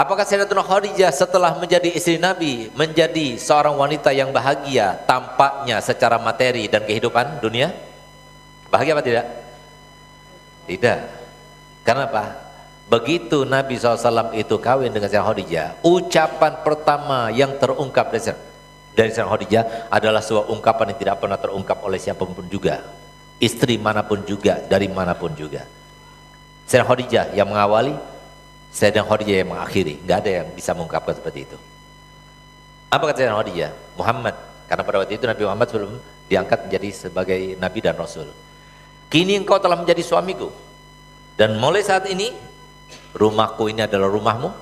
Apakah Sayyidatuna Khadijah setelah menjadi istri Nabi menjadi seorang wanita yang bahagia tampaknya secara materi dan kehidupan dunia? Bahagia apa tidak? Tidak. Karena apa? Begitu Nabi SAW itu kawin dengan Sayyidatuna Khadijah, ucapan pertama yang terungkap dari Sayyidatuna Khadijah adalah sebuah ungkapan yang tidak pernah terungkap oleh siapapun juga, istri manapun juga, dari manapun juga. Sayyidatuna Khadijah yang mengawali, Sayyidatuna Khadijah yang mengakhiri. Nggak ada yang bisa mengungkapkan seperti itu. Apa kata Sayyidatuna Khadijah? Muhammad, karena pada waktu itu Nabi Muhammad belum diangkat menjadi sebagai Nabi dan Rasul. Kini engkau telah menjadi suamiku, dan mulai saat ini rumahku ini adalah rumahmu,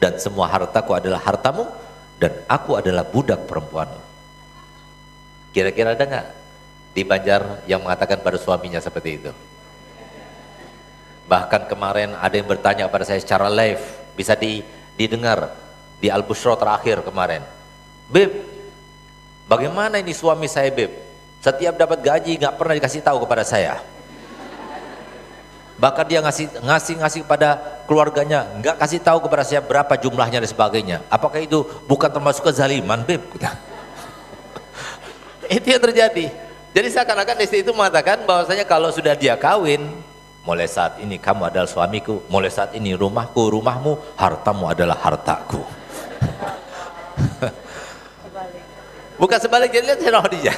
dan semua hartaku adalah hartamu, dan aku adalah budak perempuanmu. Kira-kira ada nggak di Banjar yang mengatakan pada suaminya seperti itu? Bahkan kemarin ada yang bertanya kepada saya secara live, bisa didengar di Al-Bushra terakhir kemarin. Beb, bagaimana ini suami saya, Beb? Setiap dapat gaji nggak pernah dikasih tahu kepada saya. Bahkan dia ngasih kepada keluarganya, nggak kasih tahu kepada saya berapa jumlahnya dan sebagainya. Apakah itu bukan termasuk kezaliman, Beb? Itu yang terjadi. Jadi seakan-akan istri itu mengatakan bahwasanya kalau sudah dia kawin, mulai saat ini kamu adalah suamiku, mulai saat ini rumahku, rumahmu, hartamu adalah hartaku. Bukan sebalik, jadi lihat Sayyidatuna Khadijah.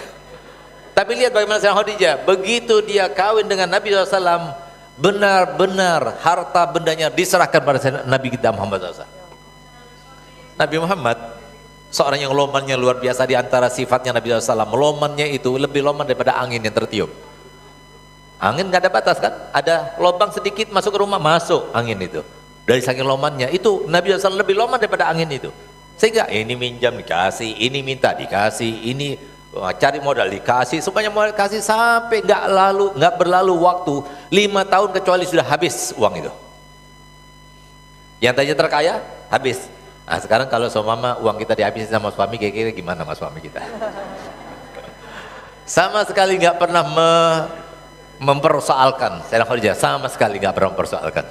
Tapi lihat bagaimana Sayyidatuna Khadijah, begitu dia kawin dengan Nabi SAW, benar-benar harta bendanya diserahkan pada Nabi kita Muhammad SAW. Nabi Muhammad, seorang yang lomannya luar biasa, di antara sifatnya Nabi SAW, lomannya itu lebih loman daripada angin yang tertiup. Angin nggak ada batas kan? Ada lubang sedikit masuk ke rumah, masuk angin itu. Dari saking lomannya itu Nabi SAW lebih loman daripada angin itu. Sehingga ini minjam dikasih, ini minta dikasih, ini cari modal dikasih, semuanya modal dikasih sampai nggak berlalu waktu 5 tahun kecuali sudah habis uang itu. Yang tadinya terkaya habis. Nah sekarang kalau sama uang kita dihabisin sama suami, kira-kira gimana mas suami kita? Sama sekali nggak pernah mempersoalkan Sayyidatuna Khadijah, sama sekali nggak pernah mempersoalkan.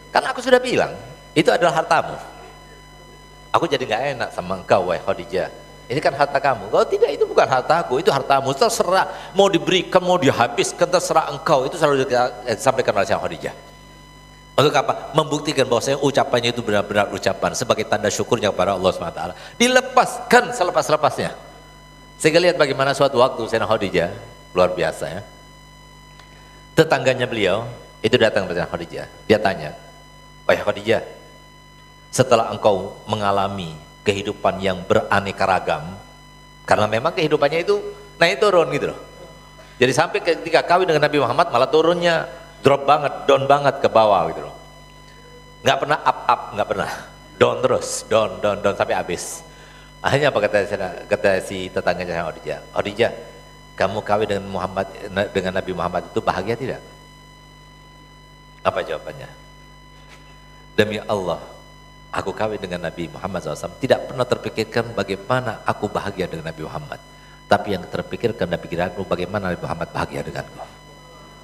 Karena aku sudah bilang itu adalah hartamu. Aku jadi nggak enak sama engkau wahai Khadijah, ini kan harta kamu. Kalau tidak, itu bukan hartaku, itu hartamu, terserah mau diberikan mau dihabiskan, terserah engkau. Itu selalu disampaikan oleh Sayyidatuna Khadijah. Untuk apa? Membuktikan bahwa saya ucapannya itu benar-benar ucapan sebagai tanda syukurnya kepada Allah SWT. Dilepaskan selepas-lepasnya. Sehingga lihat bagaimana suatu waktu Sayyidatuna Khadijah luar biasa ya. Tetangganya beliau itu datang kepada Khadijah. Dia tanya, wahai Khadijah, setelah engkau mengalami kehidupan yang beraneka ragam, karena memang kehidupannya itu naik turun gitu loh. Jadi sampai ketika kawin dengan Nabi Muhammad malah turunnya drop banget, down banget ke bawah gitu loh. Nggak pernah up, nggak pernah. Down terus, down sampai habis. Akhirnya apa kata si tetangganya Khadijah? Khadijah, kamu kawin dengan Nabi Muhammad itu bahagia tidak? Apa jawabannya? Demi Allah, aku kawin dengan Nabi Muhammad SAW, tidak pernah terpikirkan bagaimana aku bahagia dengan Nabi Muhammad. Tapi yang terpikirkan dan pikiranku bagaimana Nabi Muhammad bahagia denganku.